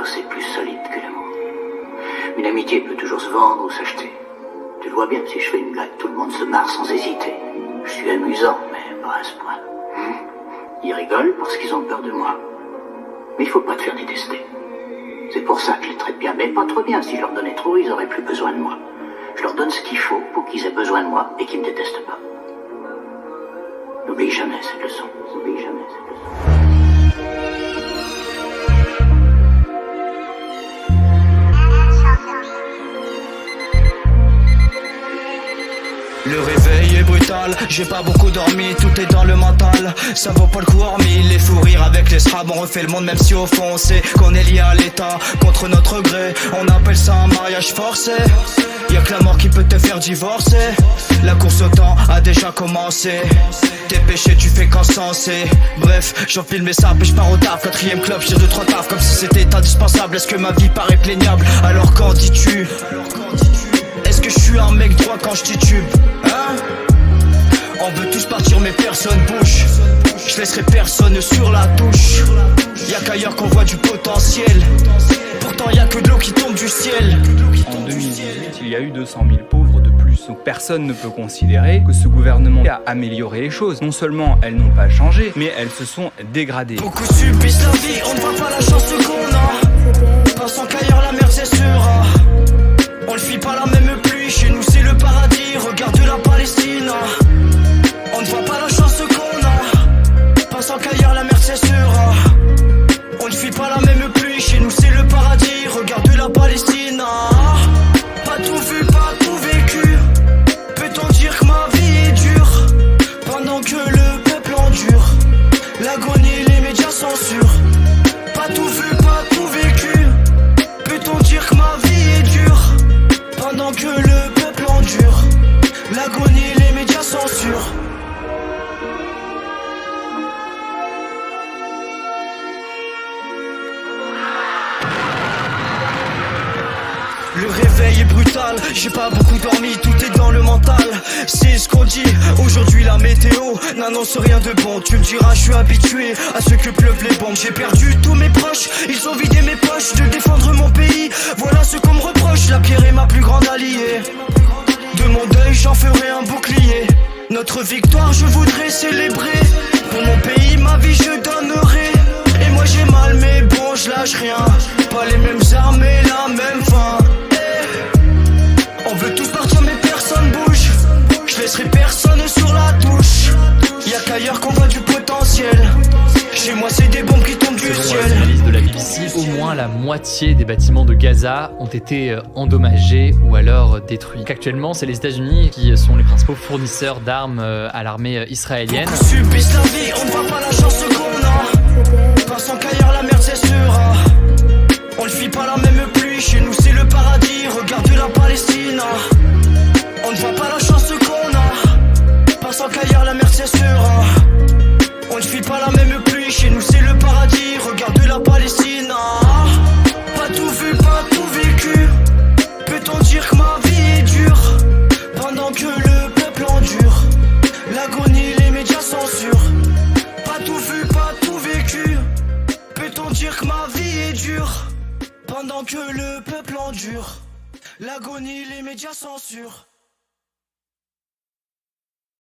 c'est plus solide que l'amour. Une amitié peut toujours se vendre ou s'acheter. Tu le vois bien, si je fais une blague, tout le monde se marre sans hésiter. Je suis amusant, mais pas à ce point. Ils rigolent parce qu'ils ont peur de moi. Mais il faut pas te faire détester. C'est pour ça que je les traite bien, mais pas trop bien. Si je leur donnais trop, ils auraient plus besoin de moi. Je leur donne ce qu'il faut pour qu'ils aient besoin de moi et qu'ils me détestent pas. N'oublie jamais cette leçon. N'oublie jamais cette leçon. Le réveil est brutal, j'ai pas beaucoup dormi, tout est dans le mental. Ça vaut pas le coup hormis les fous rires avec les straps. On refait le monde même si au fond on sait qu'on est lié à l'état. Contre notre gré, on appelle ça un mariage forcé. Y'a que la mort qui peut te faire divorcer. La course au temps a déjà commencé. Tes péchés tu fais qu'en sensé. Bref, j'enfile mes sables et je pars au taf. 4ème club, j'ai 2-3 taf comme si c'était indispensable. Est-ce que ma vie paraît plaignable? Alors qu'en dis-tu? Est-ce que je suis un mec droit quand je titube? Hein? On veut tous partir mais personne bouge. Je laisserai personne sur la touche. Y'a qu'ailleurs qu'on voit du potentiel. Pourtant y'a que de l'eau qui tombe du ciel. En 2018, il y a eu 200 000 pauvres de plus. Donc personne ne peut considérer que ce gouvernement a amélioré les choses. Non seulement elles n'ont pas changé, mais elles se sont dégradées. Beaucoup subissent la vie, on ne voit pas la chance qu'on a. Pensant qu'ailleurs la merde c'est sûr. On ne fuit pas la même pluie, chez nous c'est le paradis. Regarde la Palestine. On ne voit pas la chance qu'on a. Pensant qu'ailleurs la merde c'est sûr. On ne fuit pas la même pluie, chez nous c'est le paradis. Regarde la Palestine. Pas tout vu, pas tout vécu. Peut-on dire que ma vie est dure? Pendant que le peuple endure l'agonie, les médias censurent. Pas tout vu, pas tout vécu. Peut-on dire que ma vie est dure? Pendant que le peuple endure l'agonie, les médias censurent. Le réveil est brutal, j'ai pas beaucoup dormi, tout est dans le mental. C'est ce qu'on dit, aujourd'hui la météo n'annonce rien de bon. Tu me diras, je suis habitué à ce que pleuvent les bombes. J'ai perdu tous mes proches, ils ont vidé mes poches de défendre mon pays. Voilà ce qu'on me reproche, la pierre est ma plus grande alliée. De mon deuil j'en ferai un bouclier. Notre victoire je voudrais célébrer. Pour mon pays ma vie je donnerai. Et moi j'ai mal mais bon je lâche rien. Pas les mêmes armes et la même fin. On veut tous partir mais personne bouge. Je laisserai personne sur la touche. Y'a qu'ailleurs qu'on voit du potentiel. Chez moi c'est des bombes qui tombent du ciel. Selon l'analyse de la BBC, au moins la moitié des bâtiments de Gaza ont été endommagés ou alors détruits. Actuellement, c'est les États-Unis qui sont les principaux fournisseurs d'armes à l'armée israélienne. Beaucoup subissent la vie, on ne voit pas la chance qu'on a. Pensant qu'ailleurs la merde c'est sûr. On ne fuit pas la même pluie, chez nous c'est le paradis. Regarde la Palestine. On ne voit pas la chance qu'on a. Pensant qu'ailleurs la merde c'est sûr. On ne fuit pas la même pluie, chez nous c'est le paradis. Regarde la Palestine. Pas tout vu, pas tout vécu. Peut-on dire que ma vie est dure? Pendant que le peuple endure l'agonie, les médias censurent. Pas tout vu, pas tout vécu. Peut-on dire que ma vie est dure? Pendant que le peuple endure l'agonie, les médias censurent.